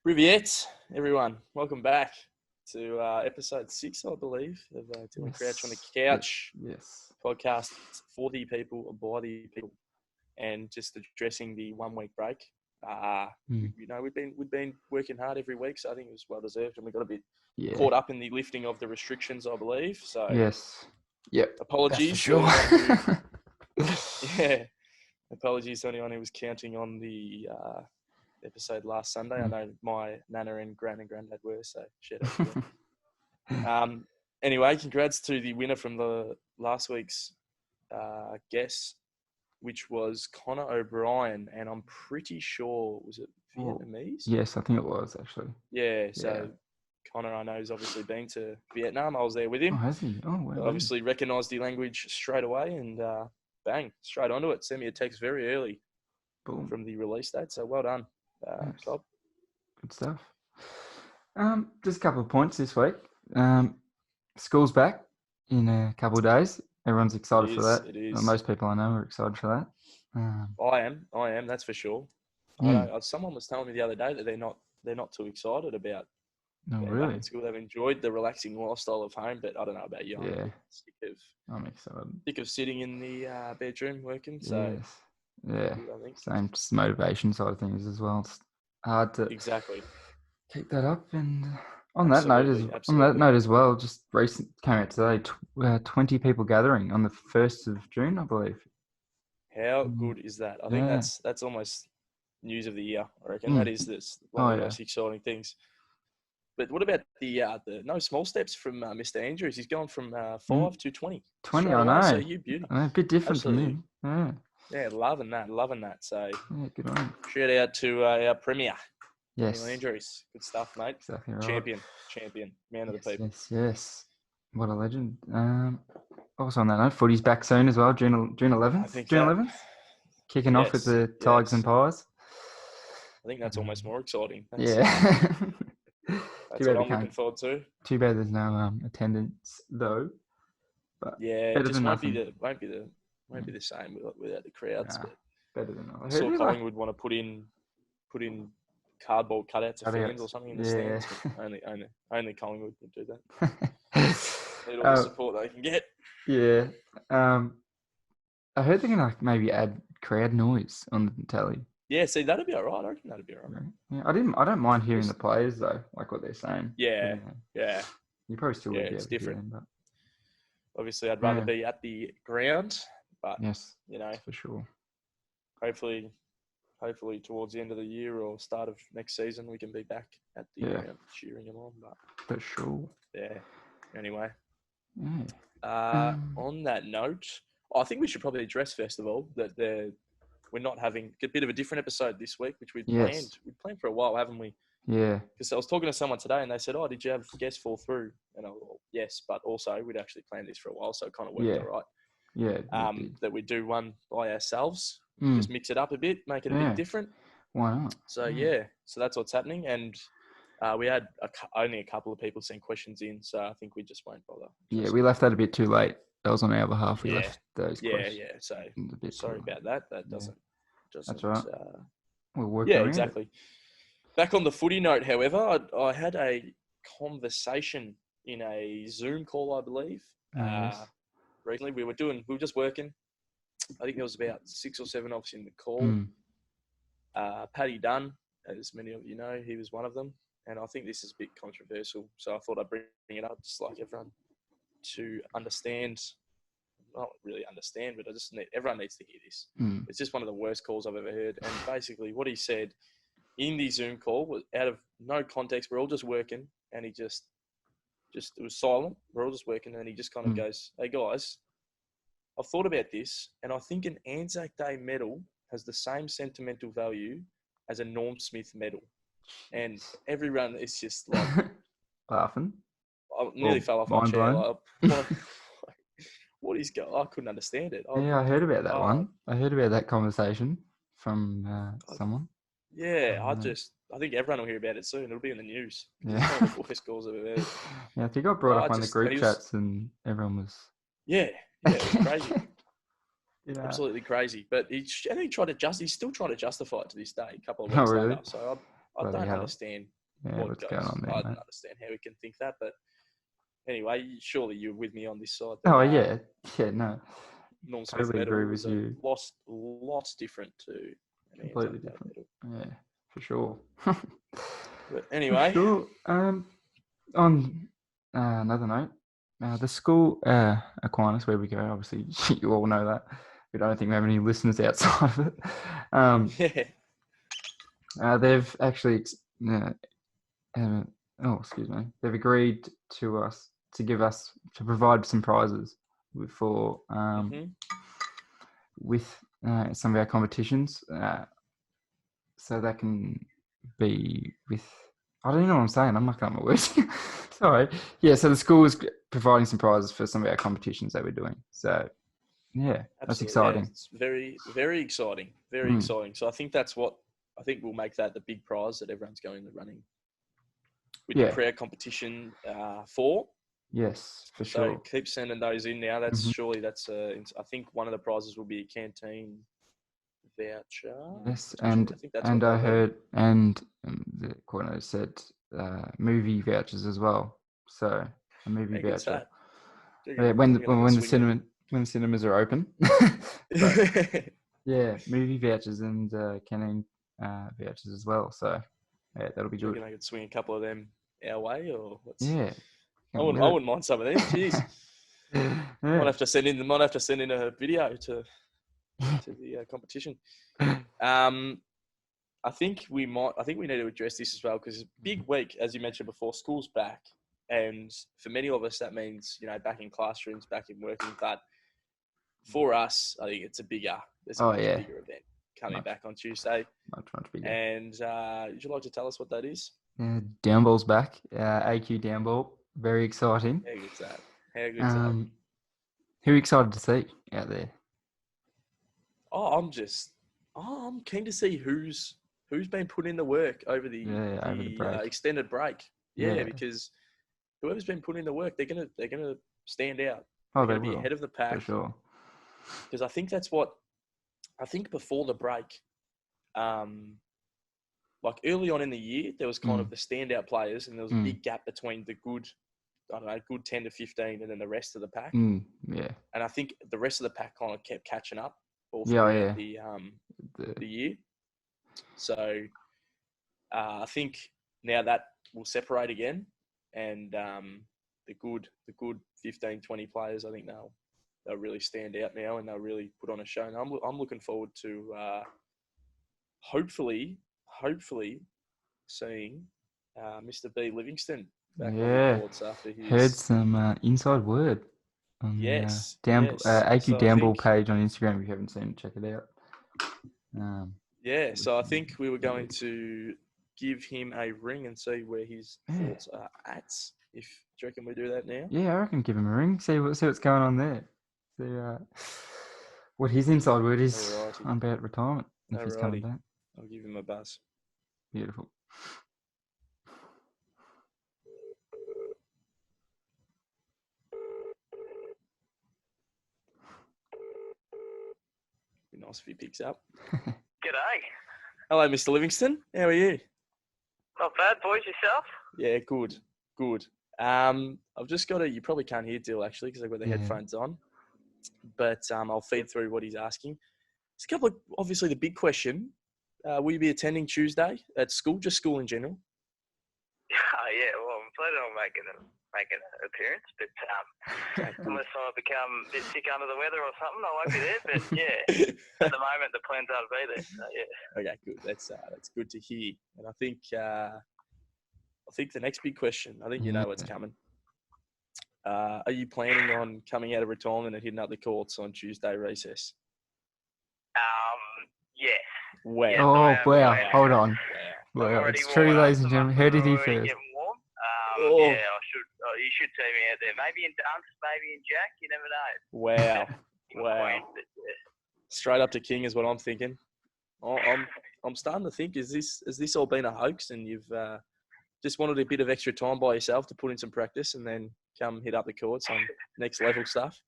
Riviette, everyone, welcome back to episode 6, I believe, of Dylan Crouch on the Couch Yes. podcast for the people, by the people, and just addressing the 1 week break. We've been working hard every week, so I think it was well deserved, and we got a bit caught up in the lifting of the restrictions, I believe. So yes, apologies for sure. Apologies to anyone who was counting on the episode last Sunday. I know my nana and gran and granddad were, so shout out to them. Anyway, congrats to the winner from the last week's guess, which was Connor O'Brien, and I'm pretty sure, was it Vietnamese? Yes, I think it was actually. Yeah, so Connor, I know, has obviously been to Vietnam. I was there with him. Oh, has he? Oh, wow. Obviously recognised the language straight away, and bang, straight onto it. Sent me a text very early from the release date, so well done. Cobb. Good stuff. Just a couple of points this week. School's back in a couple of days. Everyone's excited for that. It is. Most people I know are excited for that. I am. That's for sure. Someone was telling me the other day that they're not too excited about. Really? Back school. They've enjoyed the relaxing lifestyle of home, but I don't know about you. Yeah. I'm excited. Sick of sitting in the bedroom working. So. Yes. Yeah, I think. Same motivation side of things as well. It's hard to keep that up. And on that note as well, just recent came out today, 20 people gathering on the 1st of June, I believe. How good is that? I think that's almost news of the year. I reckon that is one of the most exciting things. But what about the no small steps from Mr. Andrews? He's gone from 5 to 20. 20, I know. So you beauty. A bit different from him. Yeah, loving that. So, good on him. Shout out to our premier, Daniel Andrews. Good stuff, mate. Exactly right. Champion, man of the people. Yes. What a legend. Also on that note, footy's back soon as well, June 11th. June 11th. Kicking off with the Tigers and Pies. I think that's almost more exciting. That's what I'm looking forward to. Too bad there's no attendance though. But it just won't be the same without the crowds. Nah, better than I saw Collingwood want to put in cardboard cutouts of fans or something in the stands. But only Collingwood would do that. Need all the support they can get. Yeah. I heard they're gonna maybe add crowd noise on the tally. Yeah, see, that'd be all right. I reckon that'd be all right. Yeah, I don't mind hearing the players though, like what they're saying. Yeah. You probably still would be it's different. But obviously, I'd rather be at the ground. But, for sure. Hopefully towards the end of the year or start of next season, we can be back at the ground cheering them on. But for sure. Yeah. Anyway. On that note, I think we should probably address, first of all, that we're not having a bit of a different episode this week, which we've planned. We've planned for a while, haven't we? Yeah. Because I was talking to someone today and they said, did you have guests fall through? And I was like, yes, but also we'd actually planned this for a while, so it kind of worked all right. Yeah. That we do one by ourselves, just mix it up a bit, make it a bit different. Why not? So so that's what's happening. And we had only a couple of people send questions in, so I think we just won't bother. Yeah, we left that a bit too late. That was on our behalf. We left those questions. Yeah. So sorry about that. That doesn't. That's right. We'll work. Yeah, exactly. Back on the footy note, however, I had a conversation in a Zoom call, I believe. Recently, we were just working. I think there was about 6 or 7 of us in the call. Paddy Dunn, as many of you know, he was one of them. And I think this is a bit controversial, so I thought I'd bring it up just like everyone to understand. Not really understand, but everyone needs to hear this. It's just one of the worst calls I've ever heard. And basically what he said in the Zoom call was out of no context. We're all just working, and he just it was silent. We're all just working, and he just kind of goes, "Hey guys, I've thought about this, and I think an Anzac Day medal has the same sentimental value as a Norm Smith medal." And everyone is just like laughing. I nearly fell off my chair. What is going on? I couldn't understand it. I heard about that one. I heard about that conversation from someone. Yeah, I think everyone will hear about it soon. It'll be in the news. Yeah. It's one of the worst calls I've ever heard. Yeah, I think I brought up on the group chats and everyone was... Yeah, it was crazy. Absolutely crazy. But he still tried to justify it to this day, a couple of weeks later. So I don't understand what's going on there, I don't understand how we can think that, but anyway, surely you're with me on this side. Oh, yeah. Yeah, no. Norm Smith Totally medal agree was with you. lots different to an completely Anzac Day different. medal. Yeah, for sure. But anyway. For sure. On another note, the school Aquinas, where we go, obviously you all know that. We don't think we have any listeners outside of it. They've actually, excuse me, they've agreed to provide some prizes for with some of our competitions. So that can be with, I don't know what I'm saying. I'm not going to my words. Sorry. Yeah, so the school is providing some prizes for some of our competitions that we're doing. So, yeah, absolutely, that's exciting. Yeah, it's very, very exciting. Very exciting. So I think we'll make that the big prize that everyone's going to running with the prayer competition for. Yes, for sure. So keep sending those in now. That's surely that's I think one of the prizes will be a canteen voucher. Yes, and I heard, and the coordinator said movie vouchers as well. So a movie voucher. When the cinemas are open. Yeah, movie vouchers and canteen vouchers as well. So yeah, that'll be good. I could swing a couple of them our way, or what's? Yeah, I wouldn't mind some of them. Jeez, might have to send in a video to the competition. I think we need to address this as well, because big week, as you mentioned before, school's back, and for many of us that means back in classrooms, back in working. But for us, I think it's a bigger event coming back on Tuesday. Much bigger. And would you like to tell us what that is? Yeah, downball's back. AQ downball, very exciting. How good's that? How good's that? Who are you excited to see out there? I'm keen to see who's been put in the work over the break. Extended break. Yeah, because whoever's been put in the work, they're gonna stand out. They're gonna be ahead of the pack. For sure. Because I think before the break, like early on in the year, there was kind of the standout players, and there was a big gap between the good 10 to 15, and then the rest of the pack. Yeah. And I think the rest of the pack kind of kept catching up all throughout the year. So I think now that will separate again, and the good 15, 20 players, I think they'll really stand out now, and they'll really put on a show. And I'm looking forward to hopefully seeing Mr. B. Livingston back on the boards after his... Heard some inside word on the AQ Downball page on Instagram. If you haven't seen it, check it out. So I think we were going to give him a ring and see where his thoughts are at. Do you reckon we do that now? Yeah, I reckon give him a ring. See what's going on there. See what his inside word is about retirement. If he's coming back. I'll give him a buzz. Beautiful. Be nice if he picks up. G'day. Hello, Mr. Livingston. How are you? Not bad, boys. Yourself? Yeah, good. I've just got you probably can't hear Dill, actually, because I've got the headphones on. But I'll feed through what he's asking. It's a couple of, obviously, the big question. Will you be attending Tuesday at school, just school in general? Yeah, well, I'm planning on making an appearance, but unless I become a bit sick under the weather or something, I won't be there. But yeah, at the moment the plans are to be there. So yeah. Okay, good. That's good to hear. And I think the next big question. I think you know what's coming. Are you planning on coming out of retirement and hitting up the courts on Tuesday recess? Yes. Wow. Yes, wow. Hold on. Wow. It's true, ladies and gentlemen. Heard it here first. Getting warm. Yeah, you should see me out there. Maybe in Dunce, maybe in Jack. You never know. Wow. Straight up to King is what I'm thinking. I'm starting to think, has this all been a hoax, and you've just wanted a bit of extra time by yourself to put in some practice and then come hit up the courts on next level stuff?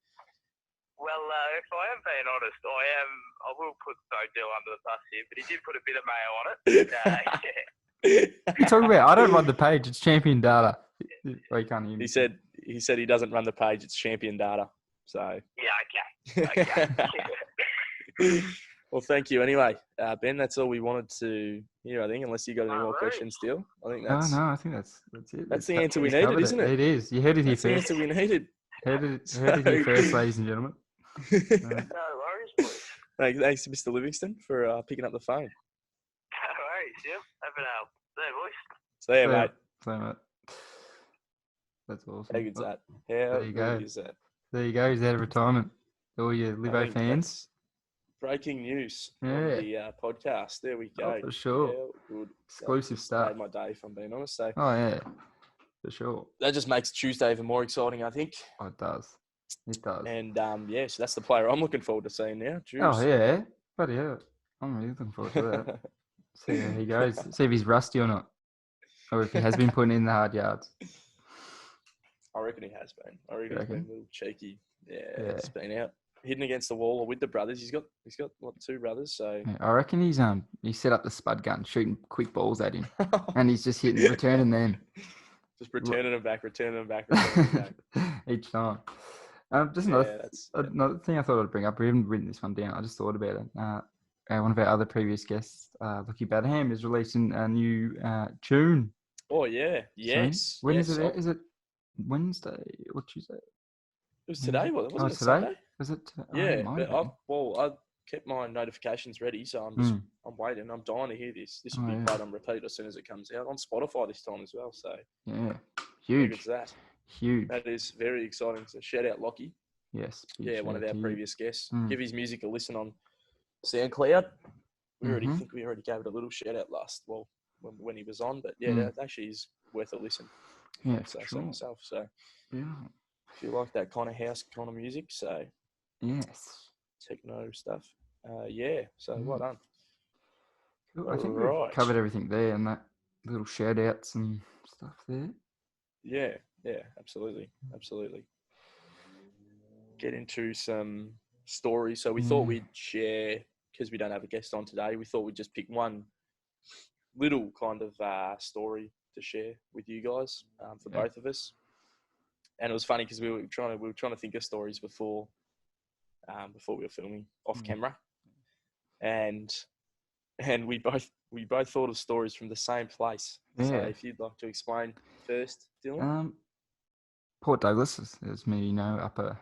Well, if I am being honest, I will put Bodell under the bus here, but he did put a bit of mayo on it. What are you talking about? I don't run the page. It's champion data. Oh, you can't hear me. He said he doesn't run the page. It's champion data. So Yeah, okay. Well, thank you anyway, Ben. That's all we wanted to hear. I think, unless you got any more questions still. I think that's. No, I think that's it. That's the answer we needed, isn't it? It is. You heard it here first. That's the answer we needed. Heard it here first, ladies and gentlemen. No worries, boys. Thanks to Mr. Livingston for picking up the phone. No worries, yeah. Have a day, boys. See you, mate. See you, mate. That's awesome. How good's that? How good is that? There you go. He's out of retirement. All your Livo fans. Breaking news on the podcast. There we go. Oh, for sure. How good. Exclusive stuff. Made my day, if I'm being honest. So, oh, yeah. For sure. That just makes Tuesday even more exciting, I think. Oh, it does. It does. And, so that's the player I'm looking forward to seeing now. Juice. Oh, yeah. Bloody hell. I'm really looking forward to that. See how he goes. See if he's rusty or not. Or if he has been putting in the hard yards. I reckon he has been. I reckon he's been a little cheeky. Yeah, he's been out hitting against the wall or with the brothers. He's got what, 2 brothers. So yeah, I reckon he set up the spud gun, shooting quick balls at him, and he's just returning them. Just returning them back each time. Just another thing I thought I'd bring up. We haven't written this one down. I just thought about it. One of our other previous guests, Lucky Badham, is releasing a new tune. Oh yeah, yes. When is it? Is it Wednesday or Tuesday? It was today, wasn't it? Today? Sunday? Was it? Yeah, but I kept my notifications ready, so I'm waiting. I'm dying to hear this. This will be played on repeat as soon as it comes out on Spotify this time as well. So yeah, huge. How good's that? Huge. That is very exciting. So shout out Lockie. Yes. Yeah, one of our previous guests. Give his music a listen on SoundCloud. We already gave it a little shout out when he was on, but that actually is worth a listen. Yeah, so myself. So yeah. If you like that kind of house kind of music, so yes, techno stuff, so well done. Cool. I think we've covered everything there, and that little shout outs and stuff there. Yeah, absolutely. Get into some stories. So we thought we'd share, because we don't have a guest on today, we thought we'd just pick one little kind of story to share with you guys for both of us. And it was funny because we were trying to think of stories before we were filming off camera, and we both thought of stories from the same place. Yeah. So if you'd like to explain first, Dylan. Port Douglas, as many know, upper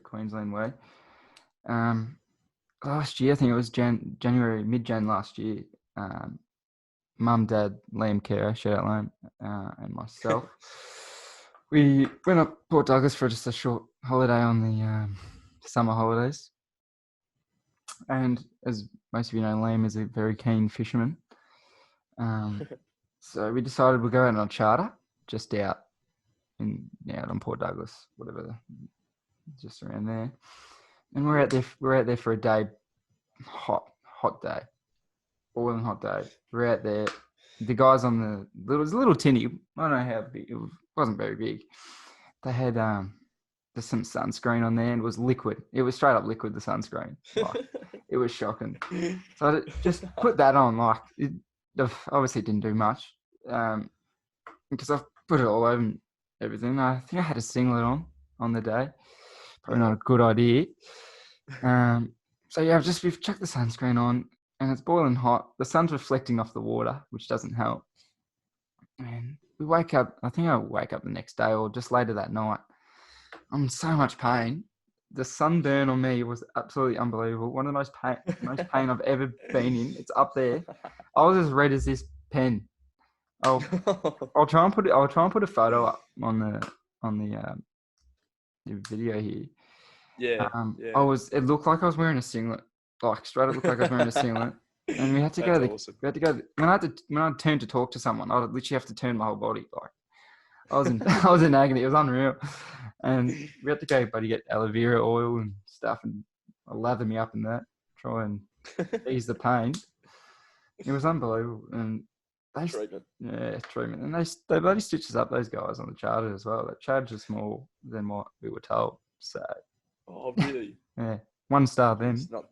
Queensland way. Last year, I think it was January, mid-Jan last year. Mum, Dad, Liam Kerr, shout out Liam, and myself. We went up Port Douglas for just a short holiday on the summer holidays. And as most of you know, Liam is a very keen fisherman. So we decided we'd go out on a charter, just out on Port Douglas, whatever, just around there. And we're out there for a day, hot day, boiling hot day. We're out there. The guys on it was a little tinny. I don't know how big. It wasn't very big. They had there's some sunscreen on there, and it was liquid. It was straight up liquid. The sunscreen. It was shocking. So I just put that on. It obviously didn't do much because I've put it all over everything. I think I had a singlet on the day. Probably not a good idea. So we've chucked the sunscreen on, and it's boiling hot. The sun's reflecting off the water, which doesn't help. And we wake up. I think I wake up the next day or just later that night. I'm in so much pain. The sunburn on me was absolutely unbelievable. One of the most pain I've ever been in. It's up there. I was as red as this pen. I'll try and put a photo up on the video here. Yeah. It looked like I was wearing a singlet. Like straight up looked like I was wearing a singlet. And we had to go. Awesome. We had to go. When I turned to talk to someone, I would literally have to turn my whole body. Like I was in agony. It was unreal. And we had to go, buddy, get aloe vera oil and stuff, and lather me up in that, try and ease the pain. It was unbelievable. And treatment. And they bloody stitched us up, those guys on the charter as well. That charge was more than what we were told. So. Oh really? Yeah. 1 star then. It's not.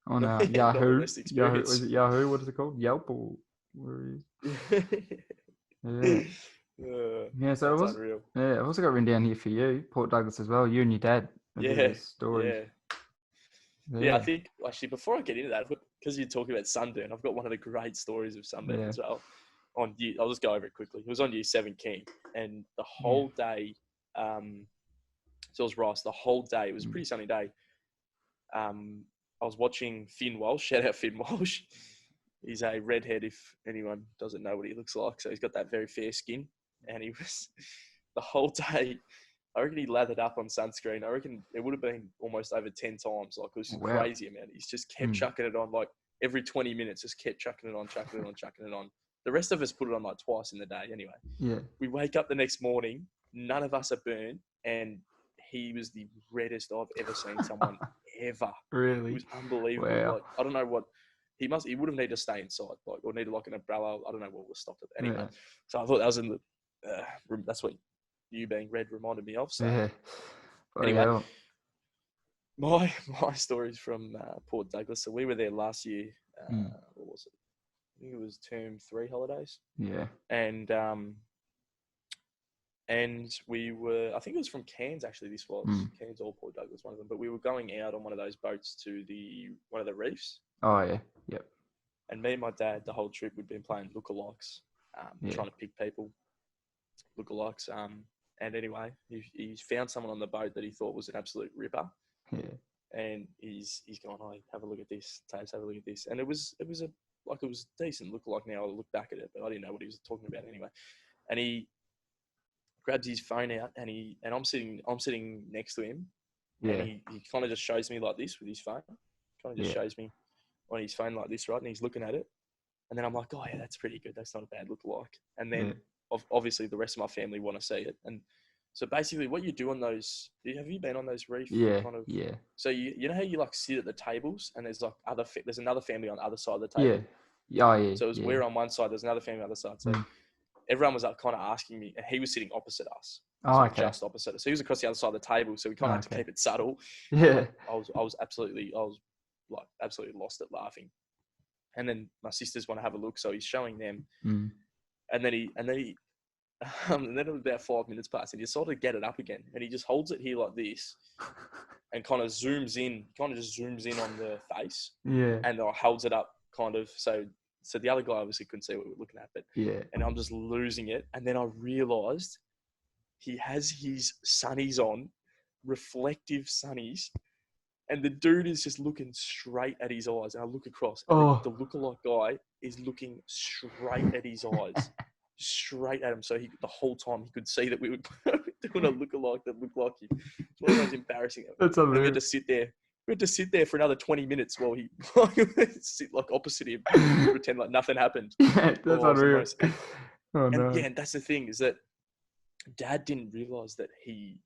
On Yahoo. Was it Yahoo? What is it called? Yelp or Yeah, so it was unreal. Yeah, I've also got written down here for you, Port Douglas as well. You and your dad. Story. Yeah, I think actually before I get into that, because you're talking about sunburn, I've got one of the great stories of sunburn as well. I'll just go over it quickly. It was on Year 7 camp, and the whole day, so it was Ross. The whole day, it was a pretty sunny day. I was watching Finn Walsh. Shout out Finn Walsh. He's a redhead, if anyone doesn't know what he looks like. So he's got that very fair skin, and he was the whole day. I reckon he lathered up on sunscreen. I reckon it would have been almost over 10 times. Like, it was crazy amount. He's just kept chucking it on, like, every 20 minutes, just kept chucking it on. The rest of us put it on, like, twice in the day anyway. Yeah. We wake up the next morning, none of us are burnt, and he was the reddest I've ever seen someone ever. Really? It was unbelievable. Wow. Like, I don't know what... He would have needed to stay inside, like, or needed, like, an umbrella. I don't know what was stopped it. Anyway, so I thought that was in the... that's what... you being red reminded me of. So anyway, my stories from Port Douglas. So we were there last year. What was it? I think it was term 3 holidays. Yeah. And we were, I think it was from Cairns actually. This was Cairns or Port Douglas, one of them. But we were going out on one of those boats to one of the reefs. Oh yeah. Yep. And me and my dad, the whole trip, we'd been playing lookalikes, trying to pick people, lookalikes. And anyway, he found someone on the boat that he thought was an absolute ripper. Yeah. And he's gone, "Oh, have a look at this, Taves, have a look at this." And it was decent lookalike now. I look back at it, but I didn't know what he was talking about anyway. And he grabs his phone out, and I'm sitting next to him. Yeah. And he kind of just shows me like this with his phone. Kind of just shows me on his phone like this, right? And he's looking at it. And then I'm like, "Oh yeah, that's pretty good. That's not a bad lookalike." And then obviously the rest of my family want to see it. And so basically what you do on those, have you been on those reefs? Yeah. So you know how you like sit at the tables and there's like there's another family on the other side of the table? Yeah. Oh, yeah. So it was we're on one side, there's another family on the other side. So everyone was like kind of asking me, and he was sitting opposite us. Just opposite us. So he was across the other side of the table. So we kind of had to keep it subtle. Yeah. I was absolutely lost at laughing. And then my sisters want to have a look. So he's showing them. And then and then it was about 5 minutes past, and he decided to get it up again, and he just holds it here like this, and kind of just zooms in on the face, and holds it up kind of so the other guy obviously couldn't see what we were looking at, but and I'm just losing it, and then I realised he has his sunnies on, reflective sunnies, and the dude is just looking straight at his eyes, and I look across, and the lookalike guy is looking straight at his eyes. Straight at him, so the whole time he could see that we were doing a lookalike that looked like him. It's one of those embarrassing. That's unreal. We had to sit there for another 20 minutes while he sit like opposite him, pretend like nothing happened. That's unreal. And that's the thing, is that Dad didn't realise that the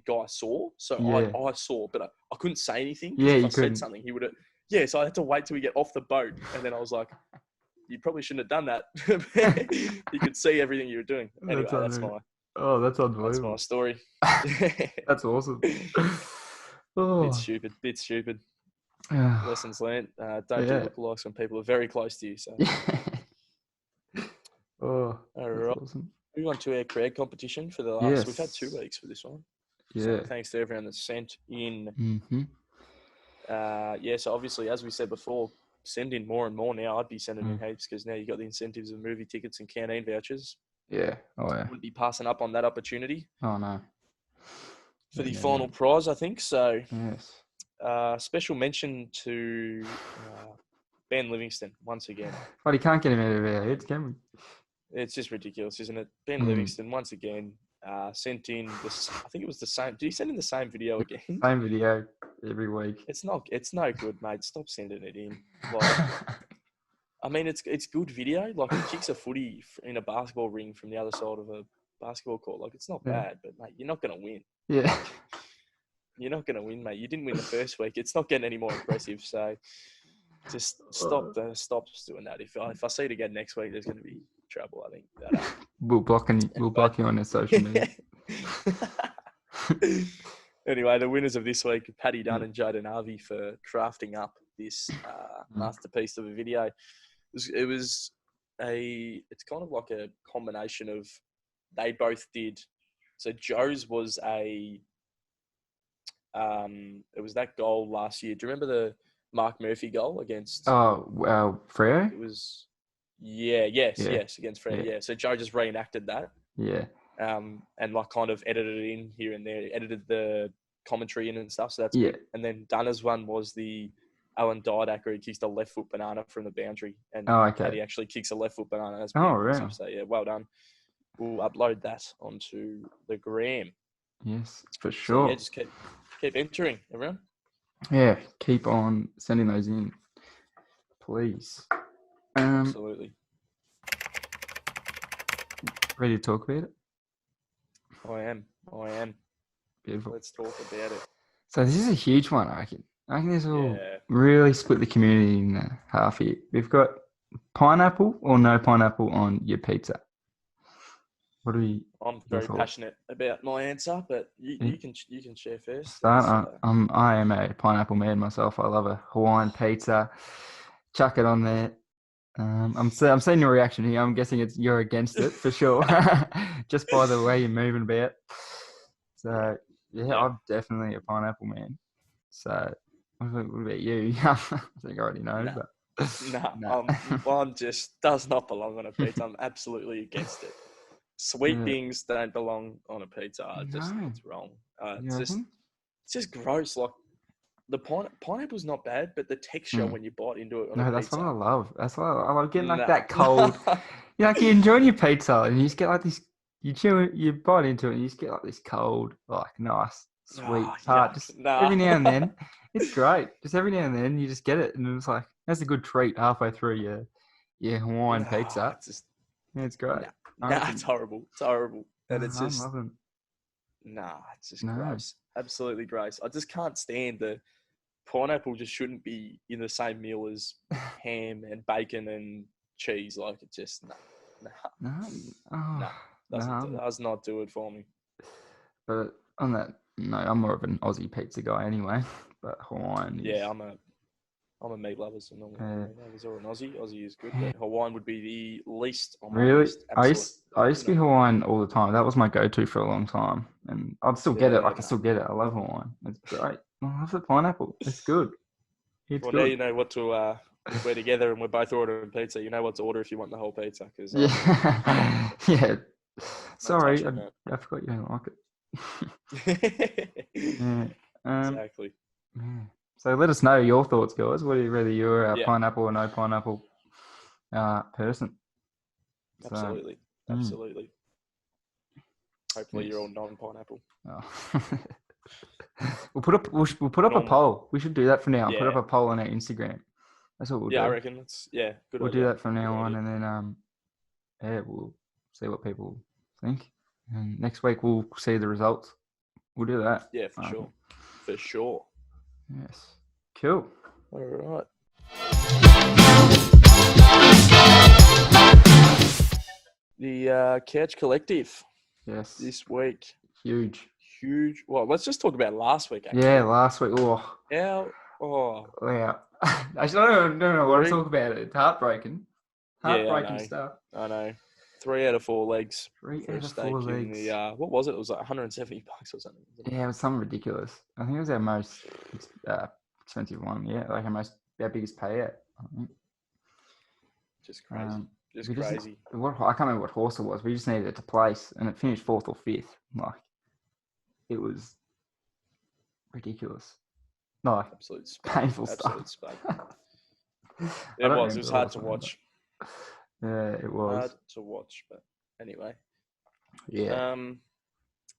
guy saw. So I saw, but I couldn't say anything. Yeah, if I said something, he would have. Yeah, so I had to wait till we get off the boat, and then I was like, "You probably shouldn't have done that." You could see everything you were doing. Anyway, that's unbelievable. That's my story. That's awesome. Bit stupid. Lessons learned. Don't do lookalikes when people are very close to you. So. All right. Awesome. Move on to our create competition for the last. Yes. We've had 2 weeks for this one. Yeah. So thanks to everyone that sent in. So obviously, as we said before, send in more and more now. I'd be sending in heaps, because now you've got the incentives of movie tickets and canteen vouchers. Yeah. Oh, yeah. Wouldn't be passing up on that opportunity. Oh, no. For the final prize, I think. So, yes. Special mention to Ben Livingston once again. But he can't get him out of our heads, can we? It's just ridiculous, isn't it? Ben Livingston once again sent in this. I think it was the same. Did he send in the same video again? Same video every week. It's no good, mate. Stop sending it in. Like, I mean, it's good video. Like, he kicks a footy in a basketball ring from the other side of a basketball court. Like, it's not bad, but mate, you're not going to win. Yeah. You're not going to win, mate. You didn't win the first week. It's not getting any more impressive. So just stop doing that. If I see it again next week, there's going to be trouble, I think. We'll block you on our social media. Anyway, the winners of this week, Paddy Dunn and Jaden Harvey, for crafting up this masterpiece of a video. It was it's kind of like a combination of, they both did. So Joe's was it was that goal last year. Do you remember the Mark Murphy goal against? Oh, Freo? It was, yes, against Freo. Yeah. Yeah. So Joe just reenacted that. Yeah. And like kind of edited it in here and there, edited the commentary in and stuff. So that's good. And then Dunner's one was the Alan Didak, where he kicks a left foot banana from the boundary, and he actually kicks a left foot banana. That's pretty impressive. So yeah, well done. We'll upload that onto the gram. Yes, for sure. So, yeah, just keep entering, everyone. Yeah, keep on sending those in, please. Absolutely. Ready to talk about it? I am. Beautiful. Let's talk about it. So this is a huge one, I reckon. I think this will really split the community in half here. We've got pineapple or no pineapple on your pizza. What do we? I'm very passionate about my answer, but you can share first. I am a pineapple man myself. I love a Hawaiian pizza. Chuck it on there. I'm seeing your reaction here. I'm guessing you're against it for sure, just by the way you're moving about. So yeah, I'm definitely a pineapple man. So what about you? I think I already know. One just does not belong on a pizza. I'm absolutely against it. Sweet things don't belong on a pizza. I just think it's wrong. It's just gross. Like the pineapple's not bad, but the texture when you bite into it on a pizza. That's what I love. That's what I love getting like that cold. You're enjoying your pizza and you just get like this. You chew it, you bite into it, and you just get like this cold, like nice, sweet part. Every now and then, it's great. Just every now and then, you just get it, and it's like that's a good treat halfway through your Hawaiian pizza. It's great. It's horrible. It's horrible, and it's just it's just gross. Absolutely gross. I just can't stand the pineapple. Just shouldn't be in the same meal as ham and bacon and cheese. Like it just does not do it for me. But on that, I'm more of an Aussie pizza guy anyway. But Hawaiian. I'm a meat lover, so normally meat lovers or an Aussie. Aussie is good, but Hawaiian would be the least on my list. I used to be Hawaiian all the time. That was my go-to for a long time, and I'd still get it. I can still get it. I love Hawaiian. It's great. I love the pineapple. It's good. Good. Now you know what to. We're together and we're both ordering pizza. You know what to order if you want the whole pizza. Cause, yeah. Sorry, I forgot you don't like it. Exactly. Yeah. So let us know your thoughts, guys. Whether you're a pineapple or no pineapple person. Absolutely. Absolutely. Hopefully you're all non-pineapple. Oh. We'll put up a poll. We should do that from now on. Put up a poll on our Instagram. That's what we'll do. Yeah, I reckon that's good. We'll do that from now on, and then we'll see what people think. And next week we'll see the results. We'll do that. Yeah, for sure. Yes. Cool. All right. The Couch Collective. Yes. This week. Huge. Well, let's just talk about last week. Actually. Yeah, last week. Yeah. Actually, I don't know what to talk about. It's heartbreaking. Heartbreaking stuff. I know. 3 out of 4 legs. 3 out of 4 legs. What was it? It was like $170 or something. Yeah, it was something ridiculous. I think it was our most expensive one. Yeah, like our biggest payout. Just crazy. Crazy. I can't remember what horse it was. We just needed it to place, and it finished 4th or 5th. Like, it was ridiculous. No, absolute painful stuff. It was hard to watch. Yeah, it was hard to watch, but anyway. Yeah.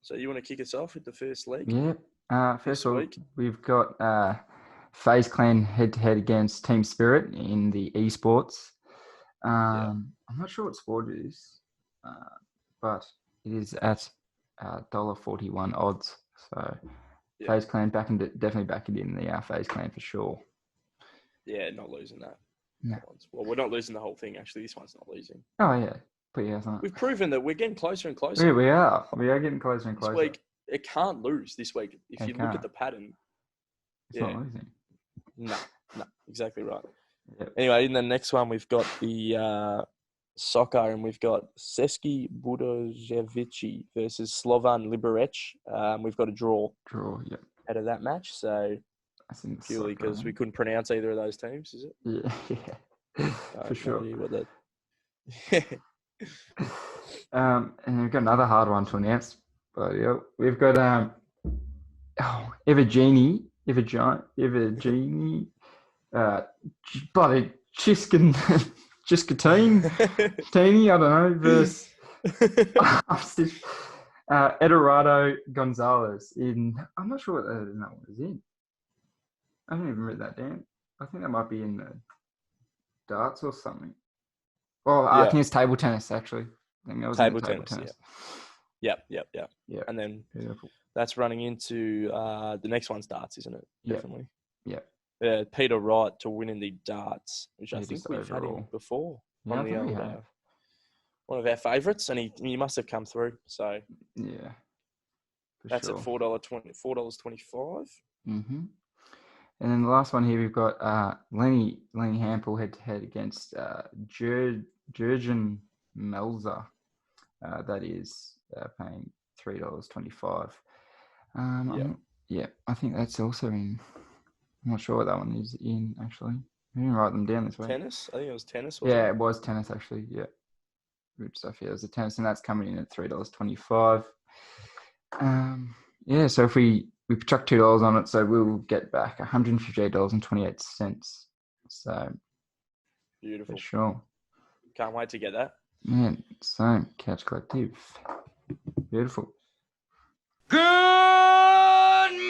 So you want to kick us off with the first leg? Yeah. First week we've got FaZe Clan head-to-head against Team Spirit in the esports. I'm not sure what sport it is, but it is at $1.41 odds. So FaZe Clan definitely back it in the FaZe Clan for sure. Yeah, not losing that. No. Well, we're not losing the whole thing. Actually, this one's not losing. Oh yeah, but we've proven that we're getting closer and closer. Yeah, we are. We are getting closer and closer. This week, it can't lose. This week, if you look at the pattern, it's not losing. No, exactly right. Yep. Anyway, in the next one, we've got the soccer, and we've got Ceski Budojevici versus Slovan Liberec. We've got a draw. Yep. Out of that match, so purely because we couldn't pronounce either of those teams, is it? Yeah. For sure. And we've got another hard one to announce. But yeah, we've got Evergenie, bloody Chiskatini, I don't know, versus Eduardo Gonzalez I'm not sure what that one is in. I haven't even read that down. I think that might be in the darts or something. Well, I think it's table tennis, actually. Table tennis. Yeah. Yep. And then that's running into the next one's darts, isn't it? Definitely. Yeah. Peter Wright to win in the darts, which I think we've had him before on the old, one of our favourites, and he must have come through. So that's at $4.25. Mm-hmm. And then the last one here, we've got Lenny Hampel head-to-head against Jurgen Melzer. That is paying $3.25. I think that's also in. I'm not sure what that one is in, actually. I didn't write them down this way. Tennis? I think it was tennis. It was tennis, actually. Yeah. Good stuff. Yeah, it was a tennis, and that's coming in at $3.25. So if we chuck $2 on it, so we'll get back $158.28. So beautiful. For sure. Can't wait to get that. Yeah, same. Couch Collective. Beautiful. Good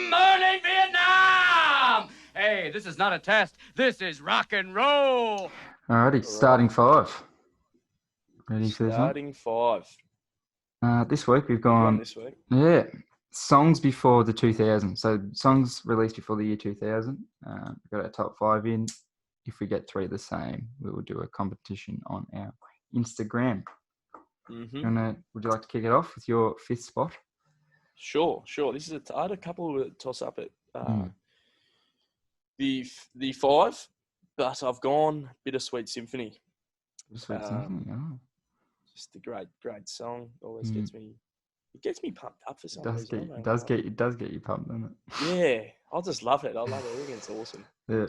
morning, Vietnam! Hey, this is not a test. This is rock and roll. Alrighty, starting five. Ready for this one? Starting five. This week we've gone. This week. Yeah. Songs before the 2000s. So songs released before the year 2000. We've got our top five in. If we get three the same, we will do a competition on our Instagram. Mm-hmm. Would you like to kick it off with your fifth spot? Sure. This is I had a couple of toss up at the five, but I've gone Bittersweet Symphony. Bittersweet Symphony. Oh. Just a great song. Always gets me. It gets me pumped up for some reason. It does get you pumped, doesn't it? Yeah, I just love it. I love it. I think it's awesome. Yeah.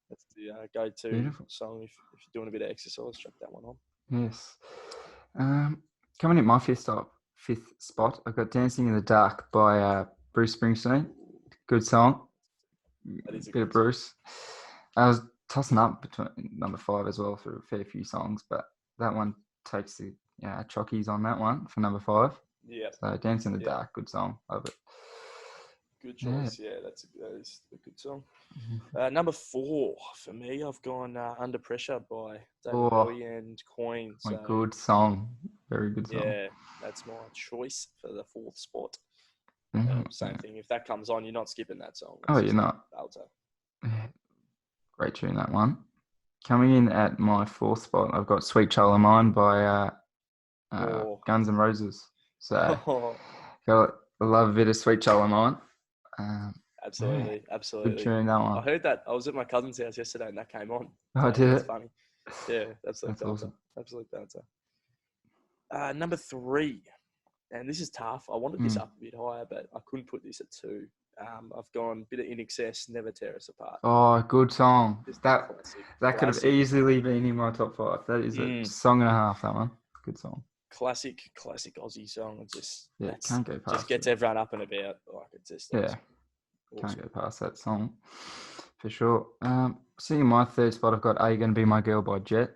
That's the go-to song if you're doing a bit of exercise. Chuck that one on. Yes. Coming in my fifth spot, I've got "Dancing in the Dark" by Bruce Springsteen. Good song. That is a bit of Bruce. I was tossing up between number 5 as well for a fair few songs, but that one takes the chockies on that one for number 5. Yeah. So "Dancing in the Dark," good song. Love it. Good choice. Yeah, that is a good song. Number 4 for me, I've gone "Under Pressure" by David Bowie and Coin. So, good song. Very good song. Yeah, that's my choice for the 4th spot. Same thing. If that comes on, you're not skipping that song. You're not. Great tune, that one. Coming in at my 4th spot, I've got "Sweet Child of Mine" by Guns N' Roses. So, I love a bit of "Sweet Child of Mine." Absolutely. Good tune, that one. I heard that. I was at my cousin's house yesterday and that came on. Oh, did it? That's funny. Yeah, that's awesome. Absolute dancer. Number 3, and this is tough. I wanted this up a bit higher, but I couldn't put this at 2. I've gone a bit of In Excess, "Never Tear Us Apart." Oh, good song. That could have easily been in my top 5. That is a song and a half, that one. Good song. Classic Aussie song. Can't go past. Just gets everyone up and about. Like it's just awesome. Can't go past that song for sure. Seeing my 3rd spot, I've got "Are You Gonna Be My Girl" by Jet.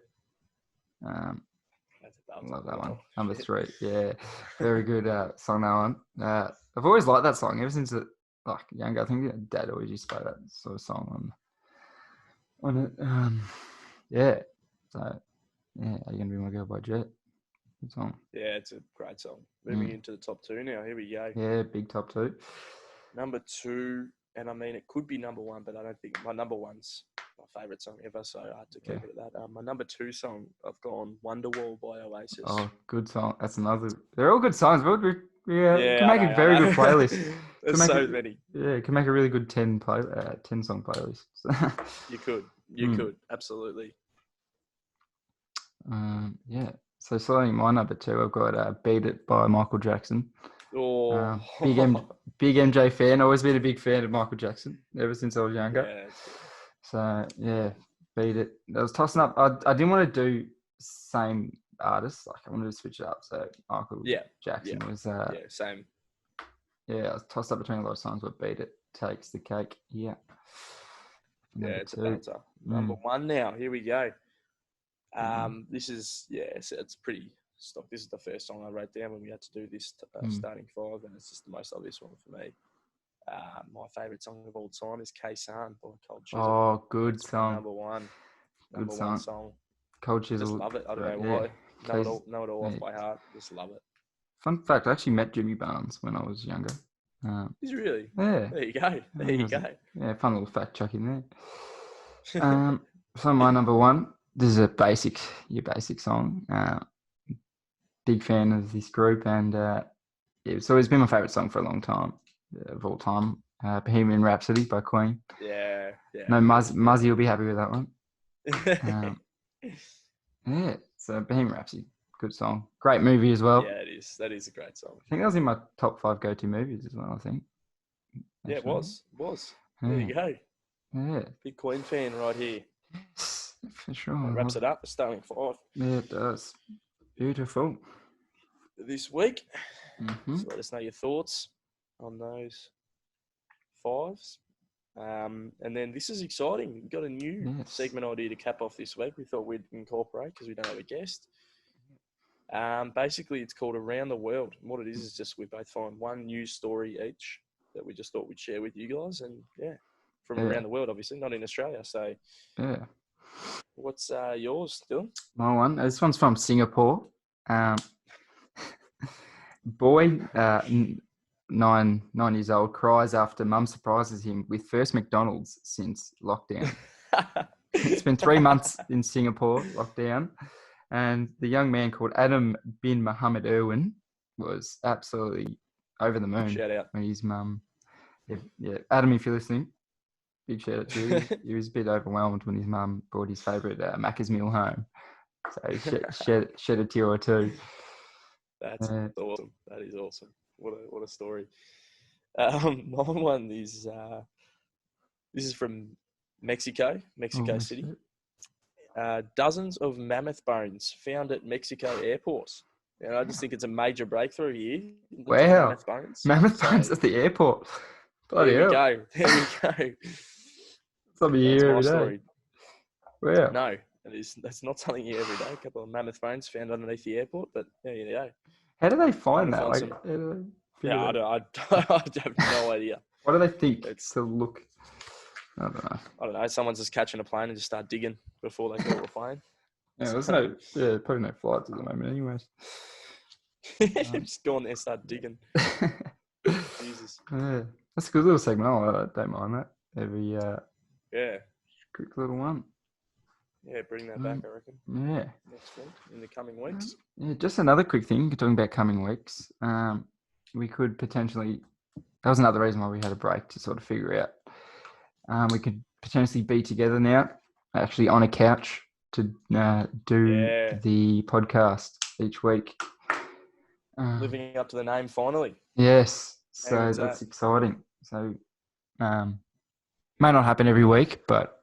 I love that one. Number 3, very good song. That one. I've always liked that song ever since younger. I think Dad always used to play that sort of song on it. So "Are You Gonna Be My Girl" by Jet. Good song. Yeah, it's a great song. Moving into the top 2 now. Here we go. Yeah, big top 2. Number 2, and I mean it could be number 1, but I don't think my number 1's my favourite song ever, so I had to keep it at that. My number 2 song, I've gone "Wonderwall" by Oasis. Oh, good song. That's another. They're all good songs. Can make a very good playlist. There's so many. Yeah, can make a really good 10 song playlist. You could, absolutely. Yeah. So sliding my number 2, I've got "Beat It" by Michael Jackson. Oh, big MJ fan. Always been a big fan of Michael Jackson ever since I was younger. Yeah, that's good. So yeah, "Beat It." I was tossing up. I didn't want to do same artists. Like I wanted to switch it up. So Michael Jackson was. Same. Yeah, I was tossed up between a lot of songs, but "Beat It" takes the cake. Yeah. Number it's 2. A banter. Number 1 now. Here we go. This is it's pretty stock. This is the first song I wrote down when we had to do this starting 5, and it's just the most obvious one for me. My favourite song of all time is "K-San" by Cold Chisel. Oh, good That's song. Number 1. Good Number 1 song. Cold Chisel. Just love it. I don't know why. Know it all off by heart. Just love it. Fun fact: I actually met Jimmy Barnes when I was younger. Is he really? Yeah. There you go. There you go. Yeah, fun little fact chuck in there. So my number 1. This is your basic song. Big fan of this group, and it's always been my favourite song for a long time, of all time. "Bohemian Rhapsody" by Queen. Yeah. No, Muzzy will be happy with that one. Yeah, so "Bohemian Rhapsody," good song. Great movie as well. Yeah, it is. That is a great song. I think that was in my top 5 go-to movies as well, I think. Actually. Yeah, it was. There you go. Yeah. Big Queen fan right here. Yes, for sure. That wraps it up. It's starting 5. Yeah, it does. Beautiful. This week. Mm-hmm. So let us know your thoughts on those 5s. And then this is exciting. We've got a new segment idea to cap off this week. We thought we'd incorporate because we don't have a guest. Basically, it's called Around the World. And what it is just we both find one news story each that we just thought we'd share with you guys. And from around the world, obviously, not in Australia. So, what's yours, Dylan? My one. This one's from Singapore. Boy, 9 years old, cries after mum surprises him with first McDonald's since lockdown. It's been 3 months in Singapore lockdown, and the young man called Adam bin Muhammad Irwin was absolutely over the moon. Shout out when his mum. Yeah, Adam, if you're listening, big shout out to you. He was a bit overwhelmed when his mum brought his favourite Macca's meal home. So shed a tear or two. That's awesome. That is awesome. What a story. My one is this is from Mexico City. Dozens of mammoth bones found at Mexico airports. And I just think it's a major breakthrough here. Wow. Mammoth bones at the airport. Bloody hell. There we go. Something you hear every day. Wow. No, that's not something you hear every day. A couple of mammoth bones found underneath the airport, but there you go. How do they find that? I have no idea. What do they think to look? I don't know. Someone's just catching a plane and just start digging before they call the plane. Yeah, there's probably no flights at the moment anyways. Just go on there and start digging. Jesus. Yeah. That's a good little segment. I don't mind that. Every quick little one. Yeah, bring that back, I reckon. Yeah. Next week, in the coming weeks. Yeah, just another quick thing, talking about coming weeks. We could potentially, that was another reason why we had a break to sort of figure out. We could potentially be together now, actually on a couch to do the podcast each week. Living up to the name finally. Yes. So that's exciting. So may not happen every week, but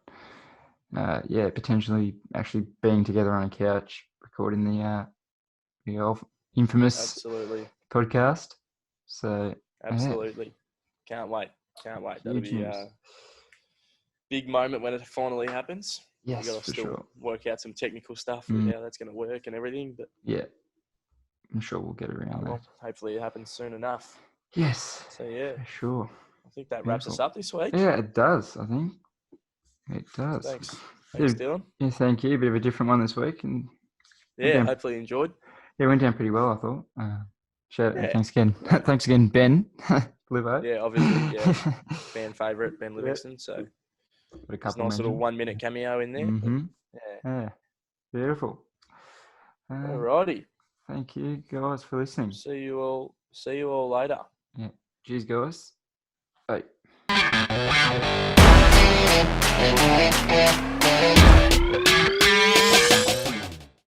potentially actually being together on a couch, recording the infamous podcast. So absolutely, can't wait. That'll be a big moment when it finally happens. Yes, we got to still work out some technical stuff with how that's going to work and everything. But I'm sure we'll get around that. Hopefully, it happens soon enough. Yes. So for sure. I think that wraps us up this week. Yeah, it does. I think it does. Thanks, Dylan. Yeah, thank you. A bit of a different one this week, and hopefully enjoyed. Yeah, it went down pretty well, I thought. Thanks again. Thanks again, Ben. Livo. Yeah, obviously, fan favourite, Ben Livingston. So a nice little 1 minute cameo in there. Mm-hmm. But, yeah, beautiful. Alrighty. Thank you guys for listening. See you all later. Yeah. Cheers, guys. Bye.